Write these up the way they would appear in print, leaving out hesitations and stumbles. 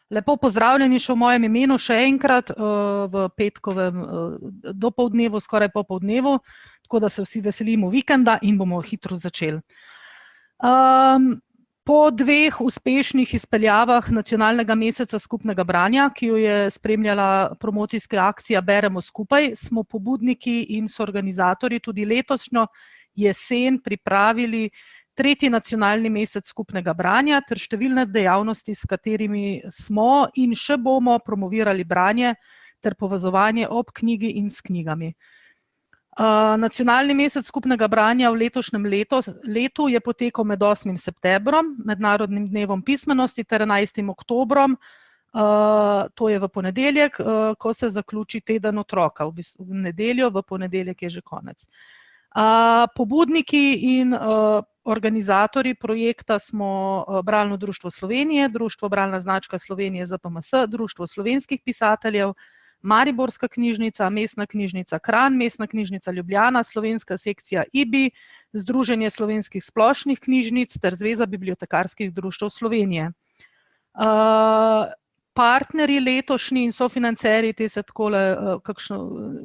Lepo pozdravljeni še v mojem imenu še enkrat v petkovem dopoldnevu, skoraj popoldnevu, tako da se vsi veselimo vikenda in bomo hitro začeli. Po dveh uspešnih izpeljavah nacionalnega meseca skupnega branja, ki jo je spremljala promocijska akcija Beremo skupaj, smo pobudniki in soorganizatorji tudi letošnjo jesen pripravili tretji nacionalni mesec skupnega branja ter številne dejavnosti, s katerimi smo in še bomo promovirali branje ter povezovanje ob knjigi in s knjigami. Nacionalni mesec skupnega branja v letošnjem letu je potekal med 8. septembrom, Mednarodnim dnevom pismenosti, ter 11. oktobrom, to je v ponedeljek, ko se zaključi teden otroka, v nedeljo, v ponedeljek je že konec. Pobudniki in organizatorji projekta smo Bralno društvo Slovenije, Društvo Bralna značka Slovenije ZPMS, Društvo slovenskih pisateljev, Mariborska knjižnica, Mestna knjižnica Kranj, Mestna knjižnica Ljubljana, Slovenska sekcija IBI, Združenje slovenskih splošnih knjižnic ter Zveza bibliotekarskih društev Slovenije. Partnerji letošnji in sofinancerji, te se takole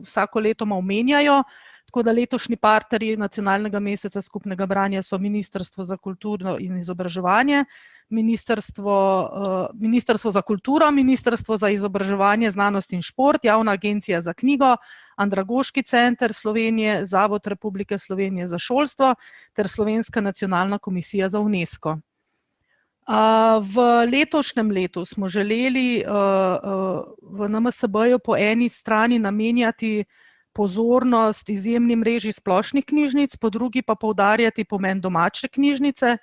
vsako letoma omenjajo, tako da letošnji partnerji nacionalnega meseca skupnega branja so Ministrstvo za kulturo in izobraževanje, Ministrstvo za kulturo, Ministrstvo za izobraževanje, znanost in šport, Javna agencija za knjigo, Andragoški center Slovenije, Zavod Republike Slovenije za šolstvo ter Slovenska nacionalna komisija za UNESCO. V letošnjem letu smo želeli v NMSB-ju po eni strani namenjati pozornost izjemni mreži splošnih knjižnic, po drugi pa poudarjati pomen domače knjižnice,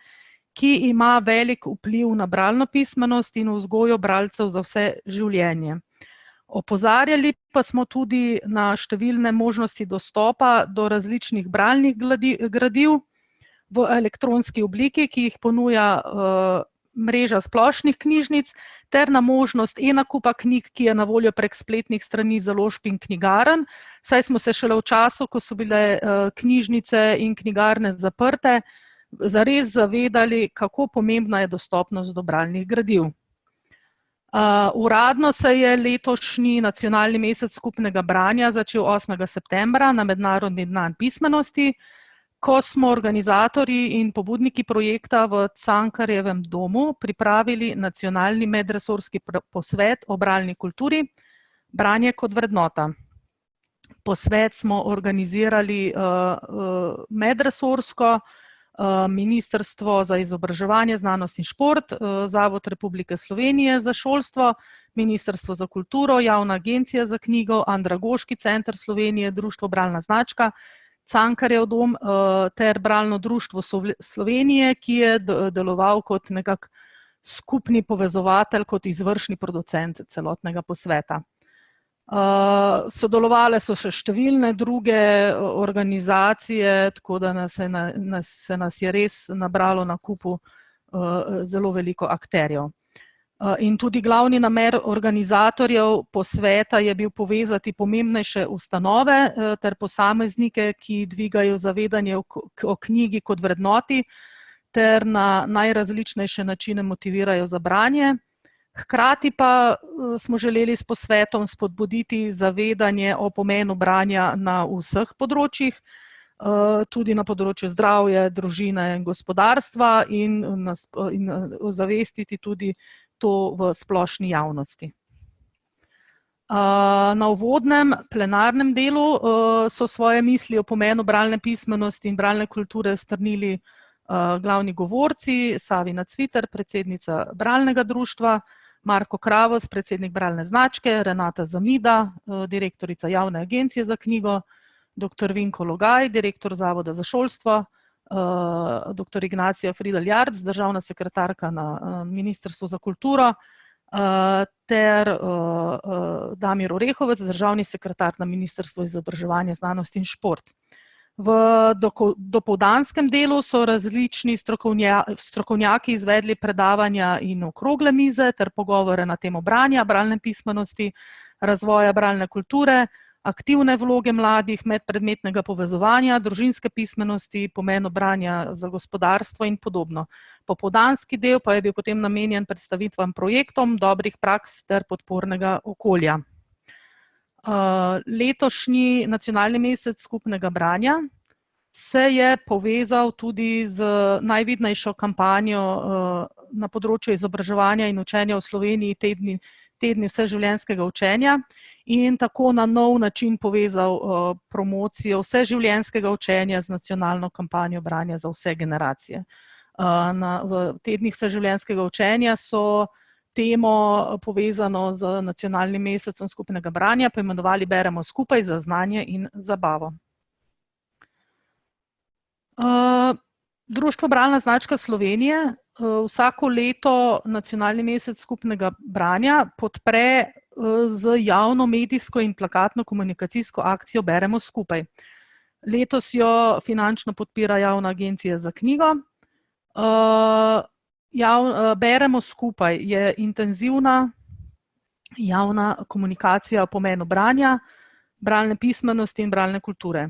ki ima velik vpliv na bralno pismenost in vzgojo bralcev za vse življenje. Opozarjali pa smo tudi na številne možnosti dostopa do različnih bralnih gradiv v elektronski obliki, ki jih ponuja mreža splošnih knjižnic, ter na možnost e-nakupa knjig, ki je na voljo prek spletnih strani založb in knjigarn, saj smo se šele v času, ko so bile knjižnice in knjigarne zaprte, zares zavedali, kako pomembna je dostopnost do bralnih gradiv. Uradno se je letošnji nacionalni mesec skupnega branja začel 8. septembra na Mednarodni dan pismenosti, ko smo organizatorji in pobudniki projekta v Cankarjevem domu pripravili nacionalni medresorski posvet o bralni kulturi, branje kot vrednota. Posvet smo organizirali medresorsko, Ministrstvo za izobraževanje, znanost in šport, Zavod Republike Slovenije za šolstvo, Ministrstvo za kulturo, Javna agencija za knjigo, Andragoški center Slovenije, Društvo Bralna značka, Cankarjev dom ter Bralno društvo Slovenije, ki je deloval kot nekak skupni povezovatelj, kot izvršni producent celotnega posveta. Sodelovale so še številne druge organizacije, tako da se nas je res nabralo na kupu zelo veliko akterjev. In tudi glavni namen organizatorjev posveta je bil povezati pomembnejše ustanove ter posameznike, ki dvigajo zavedanje o knjigi kot vrednoti ter na najrazličnejše načine motivirajo za branje. Hkrati pa smo želeli s posvetom spodbuditi zavedanje o pomenu branja na vseh področjih, tudi na področju zdravja, družine in gospodarstva in ozavestiti tudi to v splošni javnosti. Na uvodnem plenarnem delu so svoje misli o pomenu bralne pismenosti in bralne kulture strnili glavni govorci, Savina Cviter, predsednica Bralnega društva, Marko Kravos, predsednik Bralne značke, Renata Zamida, direktorica Javne agencije za knjigo, dr. Vinko Logaj, direktor Zavoda za šolstvo, dr. Ignacija Fridl-Jarc, državna sekretarka na Ministrstvu za kulturo, ter Damir Orehovec, državni sekretar na Ministrstvu za izobraževanje, znanost in šport. V dopoldanskem delu so različni strokovnjaki izvedli predavanja in okrogle mize ter pogovore na temo branja, bralne pismenosti, razvoja bralne kulture, aktivne vloge mladih, medpredmetnega povezovanja, družinske pismenosti, pomenu branja za gospodarstvo in podobno. Popoldanski del pa je bil potem namenjen predstavitvam projektom, dobrih praks ter podpornega okolja. Letošnji nacionalni mesec skupnega branja se je povezal tudi z najvidnejšo kampanjo na področju izobraževanja in učenja v Sloveniji, tedni vseživljenjskega učenja, in tako na nov način povezal promocijo vseživljenjskega učenja z nacionalno kampanjo branja za vse generacije. V tednih vseživljenjskega učenja so temo povezano z nacionalnim mesecem skupnega branja poimenovali Beremo skupaj za znanje in zabavo. Društvo Bralna značka Slovenije vsako leto nacionalni mesec skupnega branja podpre z javno medijsko in plakatno komunikacijsko akcijo Beremo skupaj. Letos jo finančno podpira Javna agencija za knjigo. Beremo skupaj je intenzivna javna komunikacija o pomenu branja, bralne pismenosti in bralne kulture.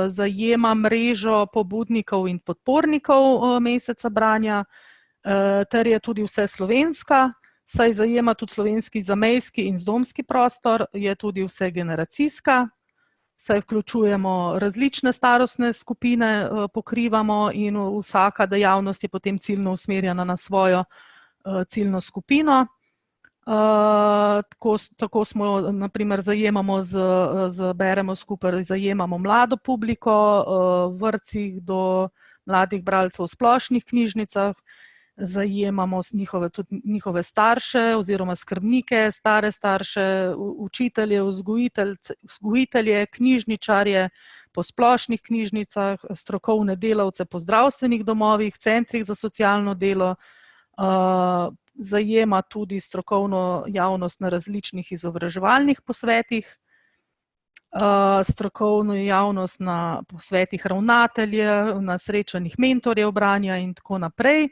Zajema mrežo pobudnikov in podpornikov meseca branja, ter je tudi vseslovenska, saj zajema tudi slovenski zamejski in zdomski prostor, je tudi vsegeneracijska, saj vključujemo različne starostne skupine, pokrivamo in vsaka dejavnost je potem ciljno usmerjena na svojo ciljno skupino. Tako smo, na primer, zajemamo z Beremo skupaj, zajemamo mlado publiko, vrtcih do mladih bralcev v splošnih knjižnicah, zajemamo tudi njihove starše oziroma skrbnike, stare starše, učitelje, vzgojitelje, knjižničarje po splošnih knjižnicah, strokovne delavce po zdravstvenih domovih, centrih za socialno delo, zajema tudi strokovno javnost na različnih izobraževalnih posvetih, strokovno javnost na posvetih ravnateljev, na srečanjih mentorjev branja in tako naprej.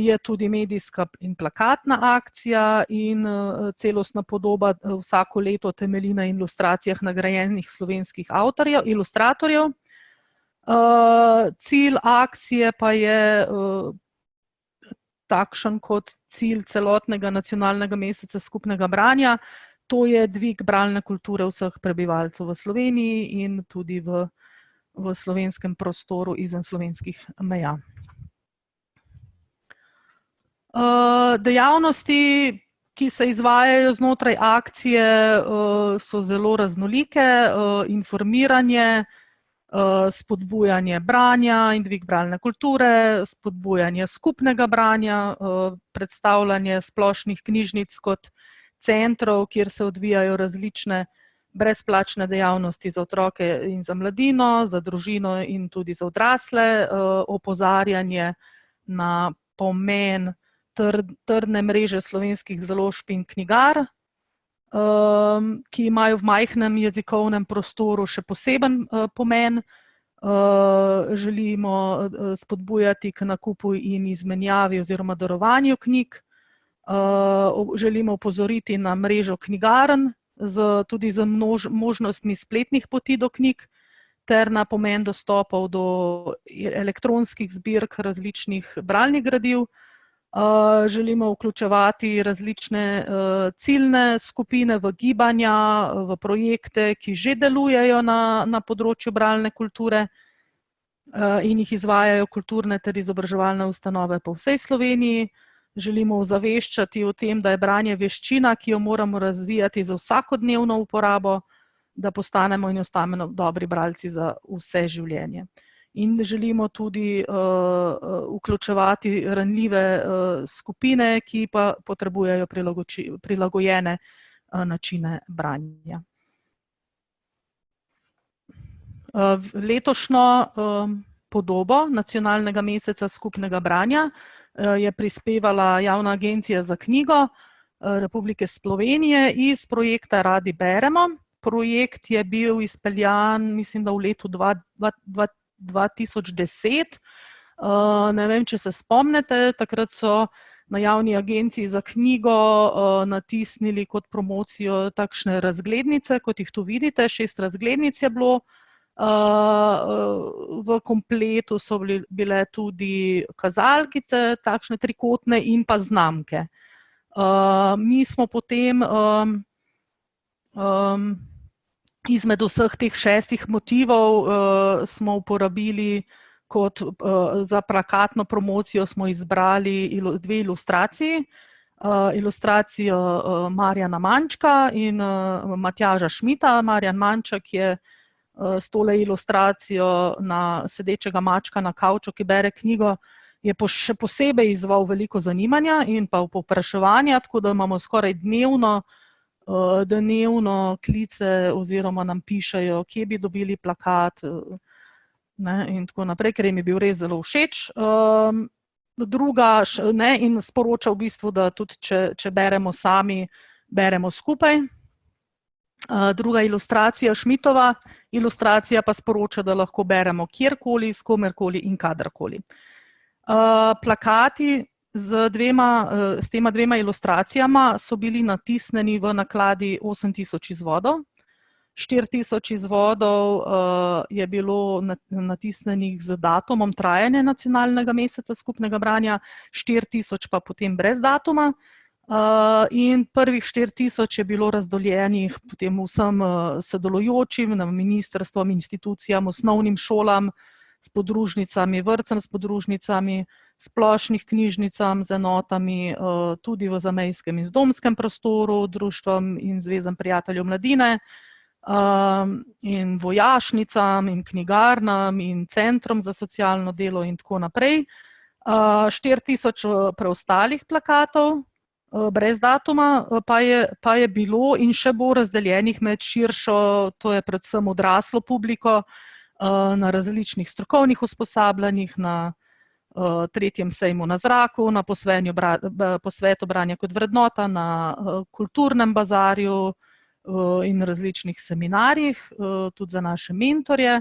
Je tudi medijska in plakatna akcija in celostna podoba vsako leto temelji na ilustracijah nagrajenih slovenskih ilustratorjev. Cilj akcije pa je takšen kot cilj celotnega nacionalnega meseca skupnega branja, to je dvig bralne kulture vseh prebivalcev v Sloveniji in tudi v slovenskem prostoru izven slovenskih meja. Dejavnosti, ki se izvajajo znotraj akcije, so zelo raznolike, informiranje, spodbujanje branja in dvig bralne kulture, spodbujanje skupnega branja, predstavljanje splošnih knjižnic kot centrov, kjer se odvijajo različne brezplačne dejavnosti za otroke in za mladino, za družino in tudi za odrasle, opozarjanje na pomen trdne mreže slovenskih založb in knjigar, ki imajo v majhnem jezikovnem prostoru še poseben pomen. Želimo spodbujati k nakupu in izmenjavi oziroma darovanju knjig. Želimo opozoriti na mrežo knjigarn, tudi z možnostmi spletnih poti do knjig, ter na pomen dostopov do elektronskih zbirk različnih bralnih gradiv. Želimo vključevati različne ciljne skupine v gibanja, v projekte, ki že delujejo na področju bralne kulture in jih izvajajo kulturne ter izobraževalne ustanove po vsej Sloveniji. Želimo ozaveščati o tem, da je branje veščina, ki jo moramo razvijati za vsakodnevno uporabo, da postanemo in ostanemo dobri bralci za vse življenje. In želimo tudi vključevati ranljive skupine, ki pa potrebujejo prilagojene načine branja. Letošnjo podobo nacionalnega meseca skupnega branja je prispevala Javna agencija za knjigo Republike Slovenije iz projekta Radi beremo. Projekt je bil izpeljan, mislim, da v letu 2010. Ne vem, če se spomnite, takrat so na Javni agenciji za knjigo natisnili kot promocijo takšne razglednice, kot jih tu vidite, 6 razglednic je bilo. V kompletu so bile tudi kazalkice, takšne trikotne in pa znamke. Mi smo potem izmed vseh teh 6 motivov smo uporabili kot za plakatno promocijo smo izbrali 2 ilustraciji. Ilustracijo Marjana Mančka in Matjaža Šmita. Marjan Manček je s tole ilustracijo na sedečega mačka na kavču, ki bere knjigo, je še posebej izzval veliko zanimanja in pa povpraševanja, tako da imamo skoraj dnevno klice oziroma nam pišejo, kje bi dobili plakat, in tako naprej, ker jim je bil res zelo všeč. Druga, in sporoča v bistvu, da tudi če beremo sami, beremo skupaj. Druga ilustracija, Šmitova ilustracija pa sporoča, da lahko beremo kjerkoli, s komerkoli in kadarkoli. Plakati s tema 2 ilustracijama so bili natisnjeni v nakladi 8000 izvodov. 4000 izvodov je bilo natisnjenih z datumom trajanja nacionalnega meseca skupnega branja, 4000 pa potem brez datuma. In prvih 4000 je bilo razdeljenih potem vsem sodelujočim, ministrstvom, institucijam, osnovnim šolam, s podružnicami, vrtcem s podružnicami, splošnih knjižnicam z enotami, tudi v zamejskem in zdomskem prostoru, društvom in zvezam prijateljev mladine, in vojašnicam in knjigarnam in centrom za socialno delo in tako naprej. 4000 preostalih plakatov brez datuma pa je bilo in še bo razdeljenih med širšo, to je predvsem odraslo publiko, na različnih strokovnih usposabljanjih, na 3. sejmu na zraku, na posvetu branja kot vrednota, na kulturnem bazarju in različnih seminarjih, tudi za naše mentorje.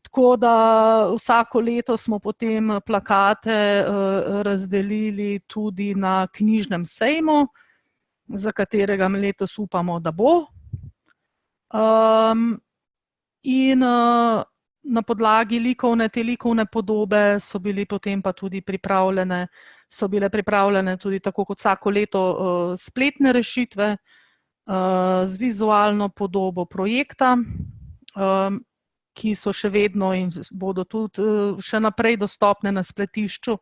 Tako da vsako leto smo potem plakate razdelili tudi na knjižnem sejmu, za katerega letos upamo, da bo. In na podlagi te likovne podobe so bile potem pa tudi pripravljene tudi tako kot vsako leto spletne rešitve z vizualno podobo projekta, ki so še vedno in bodo tudi še naprej dostopne na spletišču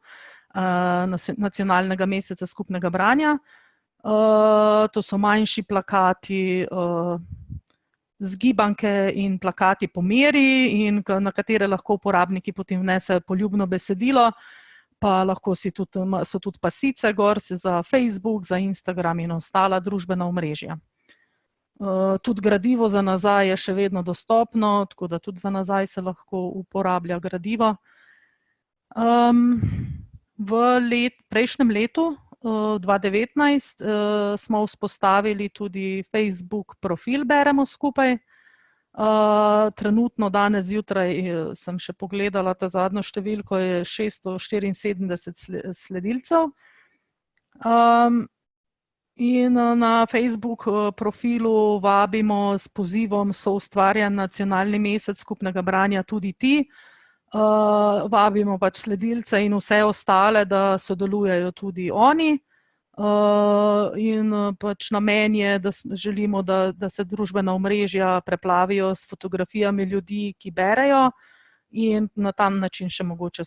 nacionalnega meseca skupnega branja. To so manjši plakati, zgibanke in plakati po meri, in na katere lahko uporabniki potem vnesejo poljubno besedilo, pa lahko so tudi pasice gor za Facebook, za Instagram in ostala družbena omrežja. Tudi gradivo za nazaj je še vedno dostopno, tako da tudi za nazaj se lahko uporablja gradivo. V prejšnjem letu, 2019, smo vzpostavili tudi Facebook profil Beremo skupaj. Trenutno danes zjutraj sem še pogledala ta zadnjo številko, je 674 sledilcev. In na Facebook profilu vabimo s pozivom Soustvarjan nacionalni mesec skupnega branja tudi ti. Vabimo pač sledilce in vse ostale, da sodelujejo tudi oni. In pač namen je, da želimo, da se družbena omrežja preplavijo s fotografijami ljudi, ki berejo, in na ta način še mogoče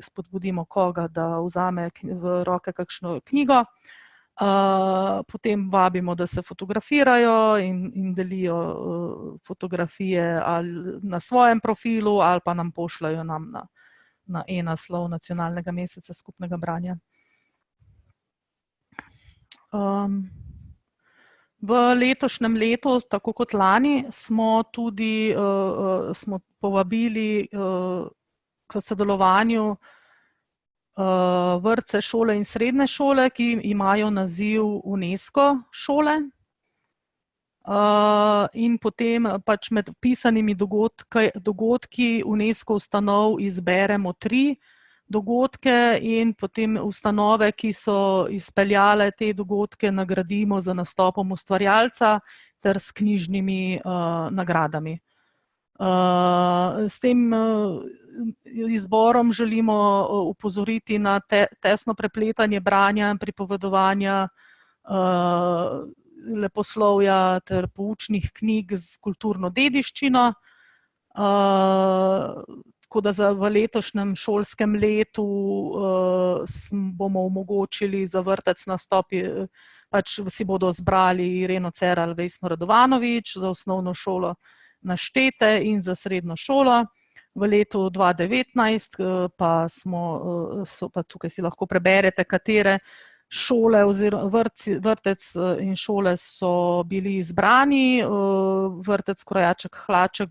spodbudimo koga, da vzame v roke kakšno knjigo. Potem vabimo, da se fotografirajo in delijo fotografije ali na svojem profilu ali pa nam pošljajo na e-naslov nacionalnega meseca skupnega branja. V letošnjem letu, tako kot lani, smo tudi povabili k sodelovanju vrtce, šole in srednje šole, ki imajo naziv UNESCO šole. In potem pač med vpisanimi dogodki UNESCO ustanov izberemo 3, dogodke in potem ustanove, ki so izpeljale te dogodke, nagradimo z nastopom ustvarjalca ter s knjižnimi nagradami. S tem izborom želimo opozoriti na tesno prepletanje branja, pripovedovanja, leposlovja ter poučnih knjig z kulturno dediščino. Tako da v letošnjem šolskem letu bomo omogočili za vrtec nastopi, pač si bodo zbrali Ireno Cerar, Vesno Radovanovič, za osnovno šolo Naštete in za srednjo šolo. V letu 2019 pa tukaj si lahko preberete, katere šole oziroma vrtec in šole so bili izbrani. Vrtec Krojaček-Hlaček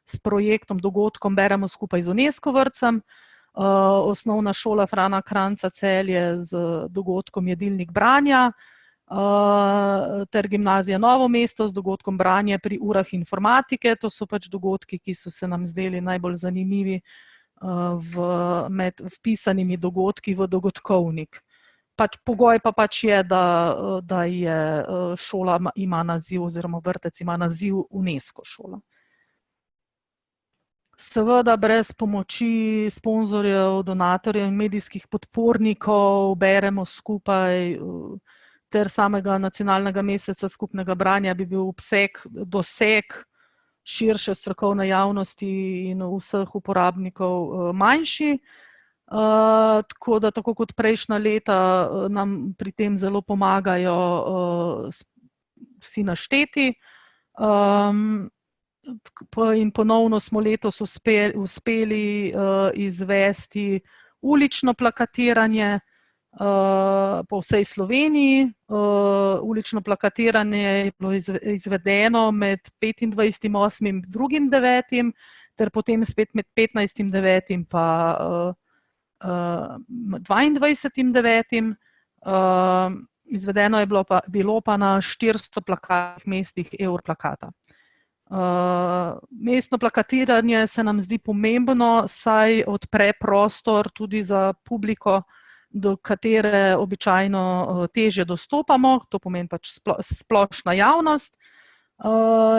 s projektom, dogodkom Beremo skupaj z UNESCO vrtcem, osnovna šola Frana Kranjca Celje z dogodkom Jedilnik branja, ter gimnazija Novo mesto z dogodkom Branje pri urah informatike. To so pač dogodki, ki so se nam zdeli najbolj zanimivi med vpisanimi dogodki v dogodkovnik. Pogoj pa pač je, da je šola ima naziv oziroma vrtec ima naziv UNESCO šola. Seveda brez pomoči sponzorjev, donatorjev in medijskih podpornikov Beremo skupaj ter samega nacionalnega meseca skupnega branja bi bil doseg širše strokovne javnosti in vseh uporabnikov manjši. Tako kot prejšnja leta nam pri tem zelo pomagajo vsi našteti. In ponovno smo letos uspeli izvesti ulično plakatiranje po vsej Sloveniji. Ulično plakatiranje je bilo izvedeno med 25.8. in 2.9. ter potem spet med 15.9. in pa 22.9. Izvedeno je bilo pa na 400 plakatnih mestih Eurplakata. Mestno plakatiranje se nam zdi pomembno, saj odpre prostor tudi za publiko, do katere običajno težje dostopamo, to pomeni pač splošna javnost.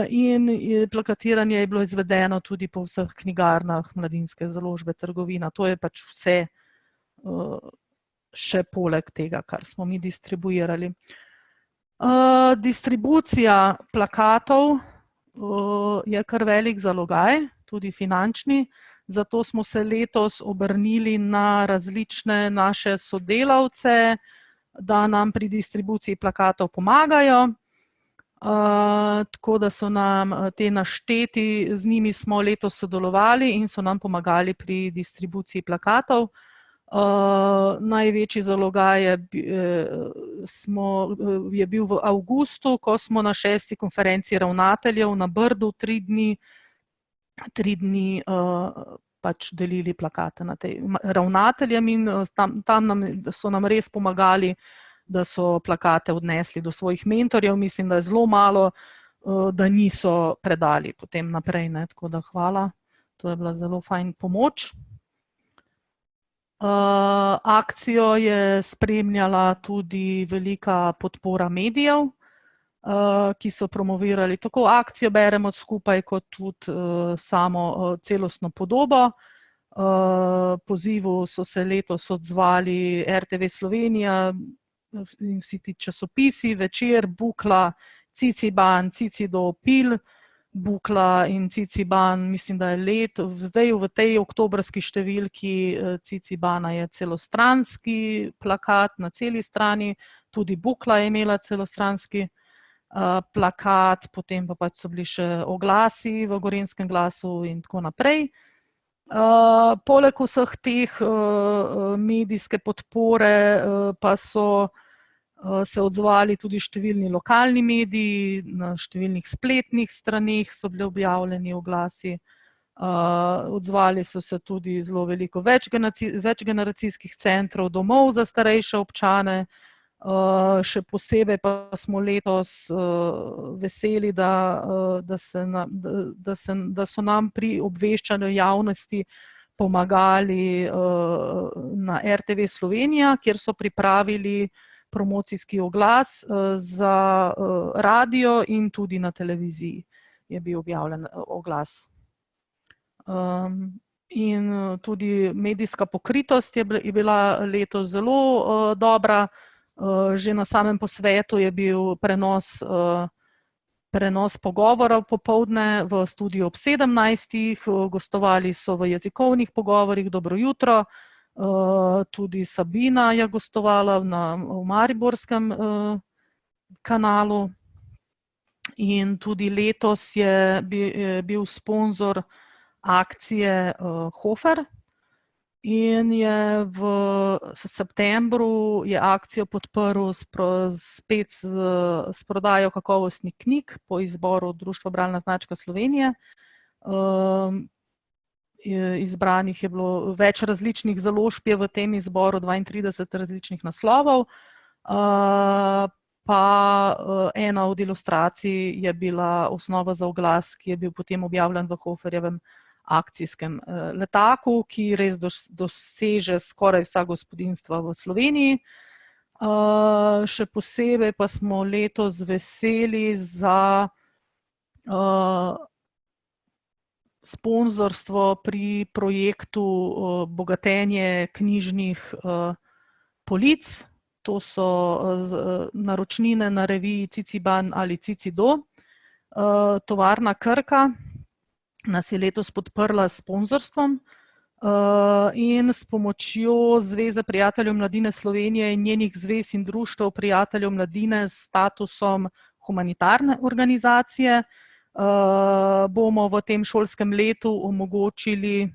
In plakatiranje je bilo izvedeno tudi po vseh knjigarnah, Mladinske založbe, trgovina. To je pač vse še poleg tega, kar smo mi distribuirali. Distribucija plakatov je kar velik zalogaj, tudi finančni. Zato smo se letos obrnili na različne naše sodelavce, da nam pri distribuciji plakatov pomagajo. Tako da so nam te našteti, z njimi smo letos sodelovali in so nam pomagali pri distribuciji plakatov. Največji zalogaj je bil v avgustu, ko smo na 6. konferenci ravnateljev na Brdu 3 dni pač delili plakate na tej ravnateljem in tam so nam res pomagali, da so plakate odnesli do svojih mentorjev. Mislim, da je zelo malo, da niso predali potem naprej, ne, tako da hvala. To je bila zelo fajn pomoč. Akcijo je spremljala tudi velika podpora medijev, ki so promovirali tako akcijo Beremo skupaj, kot tudi samo celostno podobo. Pozivu so se letos odzvali RTV Slovenija in vsi ti časopisi, Večer, Bukla, Ciciban, Cicido, Pil, Bukla in Ciciban, mislim, da je zdaj v tej oktobrski številki Cicibana je celostranski plakat na celi strani, tudi Bukla je imela celostranski plakat, potem pa pač so bili še oglasi v Gorenjskem glasu in tako naprej. Poleg vseh teh medijske podpore pa so se odzvali tudi številni lokalni mediji, na številnih spletnih straneh so bili objavljeni oglasi. Odzvali so se tudi zelo veliko večgeneracijskih centrov, domov za starejše občane. Še posebej pa smo letos veseli, da so nam pri obveščanju javnosti pomagali na RTV Slovenija, kjer so pripravili promocijski oglas za radio in tudi na televiziji je bil objavljen oglas. In tudi medijska pokritost je bila letos zelo dobra. Že na samem posvetu je bil prenos pogovorov popoldne v studiu ob 17. Gostovali so v jezikovnih pogovorih Dobro jutro. Tudi Sabina je gostovala v mariborskem kanalu. In tudi letos je bil sponzor akcije Hofer in je v septembru je akcijo podprl spet s prodajo kakovostnih knjig po izboru Društva Bralna značka Slovenije. Izbranih je bilo več različnih založb je v tem izboru, 32 različnih naslovov. Pa ena od ilustracij je bila osnova za oglas, ki je bil potem objavljen v Hoferjevem akcijskem letaku, ki res doseže skoraj vsa gospodinjstva v Sloveniji. Še posebej pa smo letos veseli za sponzorstvo pri projektu bogatenje knjižnih polic. To so naročnine na reviji Ciciban ali Cicido. Tovarna Krka nas je letos podprla s sponzorstvom in s pomočjo Zveze prijateljev mladine Slovenije in njenih zvez in društev prijateljev mladine s statusom humanitarne organizacije bomo v tem šolskem letu omogočili,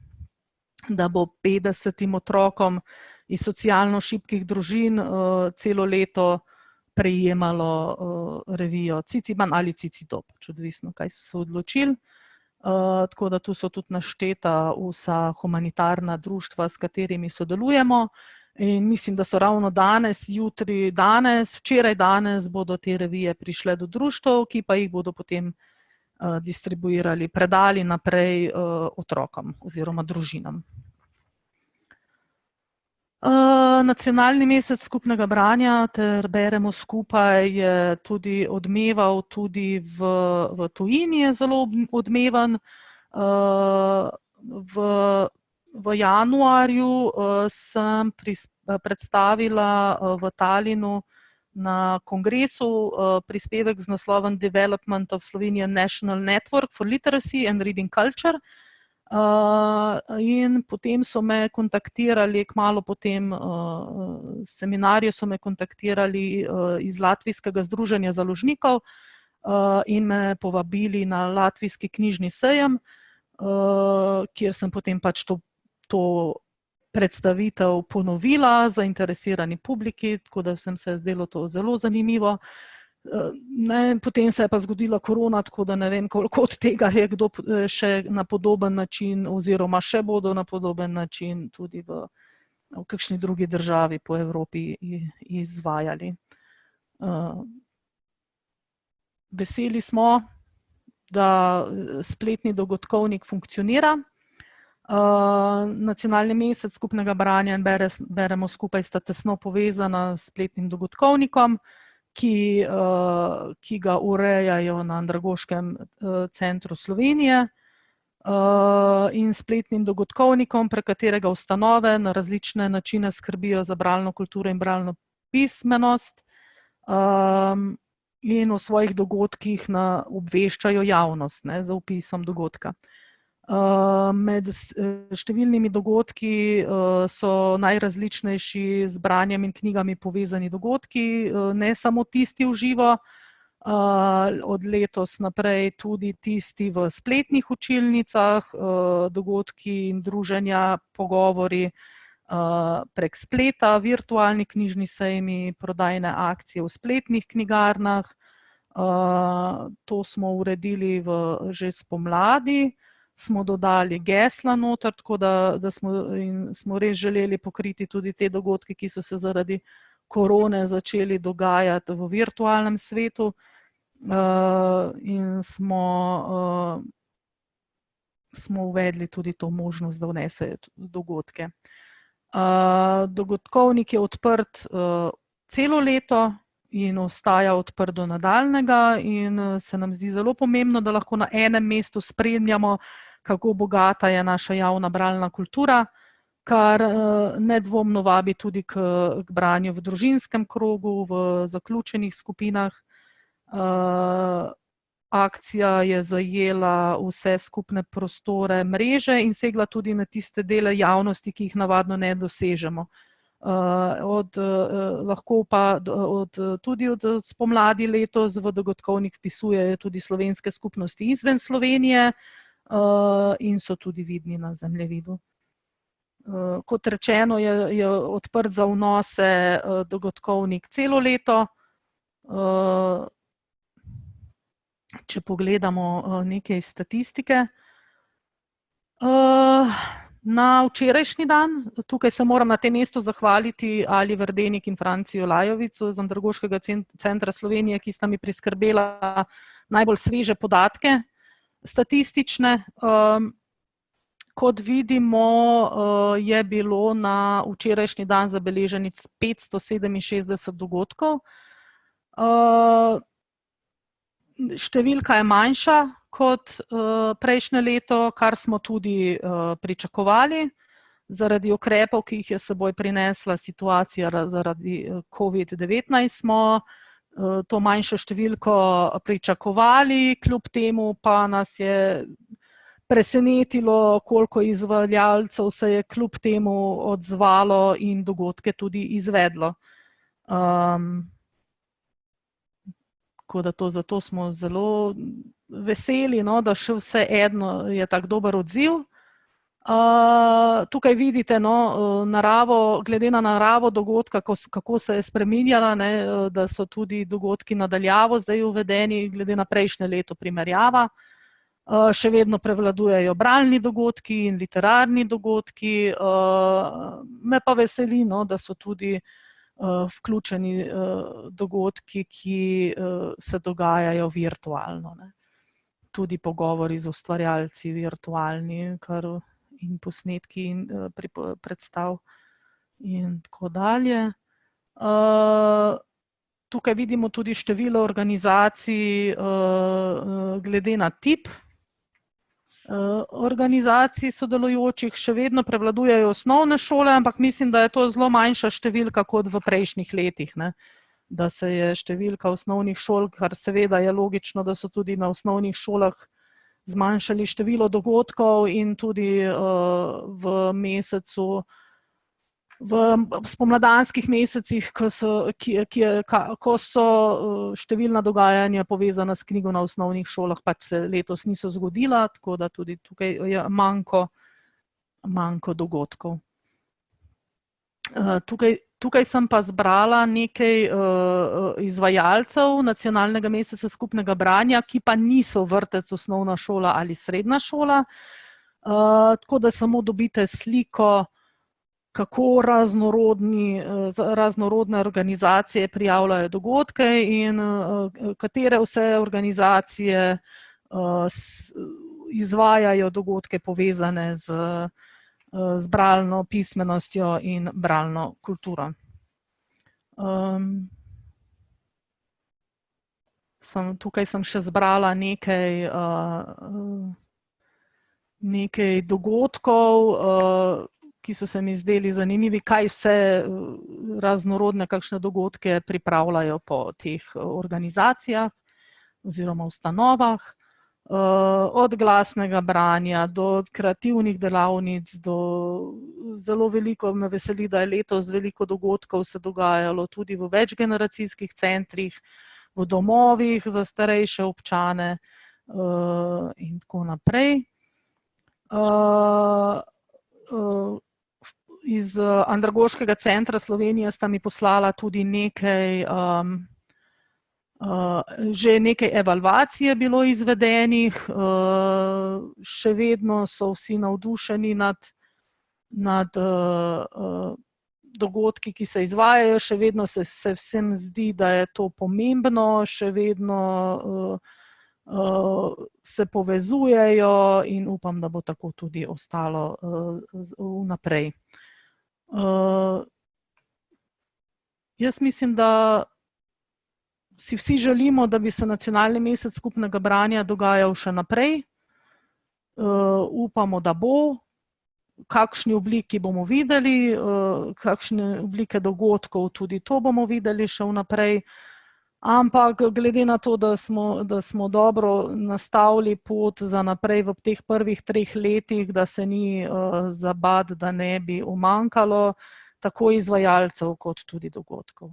da bo 50 otrokom iz socialno šibkih družin celo leto prejemalo revijo Ciciban ali Cicido, pač odvisno, kaj so se odločili. Tako da tu so tudi našteta vsa humanitarna društva, s katerimi sodelujemo. In mislim, da so ravno včeraj danes bodo te revije prišle do društev, ki pa jih bodo potem distribuirali, predali naprej otrokom oziroma družinam. Nacionalni mesec skupnega branja ter Beremo skupaj je tudi odmeval, tudi v tujini je zelo odmevan. V januarju sem predstavila v Talinu na kongresu prispevek z naslovom Development of Slovenian National Network for Literacy and Reading Culture. In potem so me kontaktirali, kmalu po tem seminarju so me kontaktirali iz Latvijskega združenja založnikov in me povabili na Latvijski knjižni sejem, kjer sem potem pač to predstavitev ponovila zainteresirani publiki, tako da sem se zdelo to zelo zanimivo. Potem se je pa zgodila korona, tako da ne vem, koliko od tega je kdo še na podoben način oziroma še bodo na podoben način tudi v kakšni drugi državi po Evropi izvajali. Veseli smo, da spletni dogodkovnik funkcionira. Nacionalni mesec skupnega branja in Beremo skupaj sta tesno povezana s spletnim dogodkovnikom, ki ga urejajo na Andragoškem centru Slovenije in spletnim dogodkovnikom, prek katerega ustanove na različne načine skrbijo za bralno kulturo in bralno pismenost in o svojih dogodkih obveščajo javnost z opisom dogodka. Med številnimi dogodki so najrazličnejši z branjem in knjigami povezani dogodki, ne samo tisti v živo, od letos naprej tudi tisti v spletnih učilnicah, dogodki in druženja, pogovori prek spleta, virtualni knjižni sejmi, prodajne akcije v spletnih knjigarnah. To smo uredili že spomladi. Smo dodali gesla noter, tako da smo res želeli pokriti tudi te dogodke, ki so se zaradi korone začeli dogajati v virtualnem svetu. In smo smo uvedli tudi to možnost, da vnesejo dogodke. Dogodkovnik je odprt celo leto in ostaja odprt do nadaljnjega in se nam zdi zelo pomembno, da lahko na enem mestu spremljamo, kako bogata je naša javna bralna kultura, kar nedvomno vabi tudi k branju v družinskem krogu, v zaključenih skupinah. Akcija je zajela vse skupne prostore mreže in segla tudi na tiste dele javnosti, ki jih navadno ne dosežemo. Lahko pa tudi od spomladi letos v dogodkovnik vpisujejo tudi slovenske skupnosti izven Slovenije in so tudi vidni na zemljevidu. Kot rečeno, je odprt za vnose dogodkovnik celo leto. Če pogledamo nekaj statistike. Na včerajšnji dan, tukaj se moram na tem mestu zahvaliti Ali Verdenik in Franciju Lajovicu z Andragoškega centra Slovenije, ki sta mi priskrbela najbolj sveže podatke statistične. Kot vidimo, je bilo na včerajšnji dan zabeleženih 567 dogodkov. Številka je manjša kot prejšnje leto, kar smo tudi pričakovali. Zaradi ukrepov, ki jih je seboj prinesla situacija zaradi COVID-19, smo to manjšo številko pričakovali, kljub temu pa nas je presenetilo, koliko izvajalcev se je kljub temu odzvalo in dogodke tudi izvedlo. Tako da zato smo zelo veseli, da še vseeno je tak dober odziv. Tukaj vidite naravo, glede na naravo dogodka, kako se je spreminjala, da so tudi dogodki na daljavo zdaj uvedeni, glede na prejšnje leto primerjava. Še vedno prevladujejo bralni dogodki in literarni dogodki. Me pa veseli, da so tudi vključeni dogodki, ki se dogajajo virtualno. Tudi pogovori z ustvarjalci virtualni in posnetki in predstav in tako dalje. Tukaj vidimo tudi število organizacij glede na tip organizacij sodelujočih. Še vedno prevladujejo osnovne šole, ampak mislim, da je to zelo manjša številka kot v prejšnjih letih, da se je številka osnovnih šol, kar seveda je logično, da so tudi na osnovnih šolah zmanjšali število dogodkov in tudi v spomladanskih mesecih, ko so številna dogajanja povezana s knjigo na osnovnih šolah, pač se letos niso zgodila, tako da tudi tukaj je manko dogodkov. Tukaj sem pa zbrala nekaj izvajalcev nacionalnega meseca skupnega branja, ki pa niso vrtec, osnovna šola ali srednja šola, tako da samo dobite sliko, kako raznorodne organizacije prijavljajo dogodke in katere vse organizacije izvajajo dogodke povezane z bralno pismenostjo in bralno kulturo. Tukaj sem še zbrala nekaj dogodkov, ki so se mi zdeli zanimivi, kaj vse raznorodne kakšne dogodke pripravljajo po teh organizacijah oziroma ustanovah. Od glasnega branja do kreativnih delavnic, do zelo veliko me veseli, da je letos veliko dogodkov se dogajalo tudi v večgeneracijskih centrih, v domovih za starejše občane in tako naprej. Iz Andragoškega centra Slovenije sta mi poslala tudi že nekaj evalvacij je bilo izvedenih, še vedno so vsi navdušeni nad dogodki, ki se izvajajo, še vedno se vsem zdi, da je to pomembno, še vedno se povezujejo in upam, da bo tako tudi ostalo vnaprej. Jaz mislim, da si vsi želimo, da bi se nacionalni mesec skupnega branja dogajal še naprej. Upamo, da bo. V kakšni obliki bomo videli, kakšne oblike dogodkov, tudi to bomo videli še vnaprej. Ampak glede na to, da smo dobro nastavili pot za naprej v teh prvih 3 letih, da se ni za bati, da ne bi umanjkalo tako izvajalcev kot tudi dogodkov.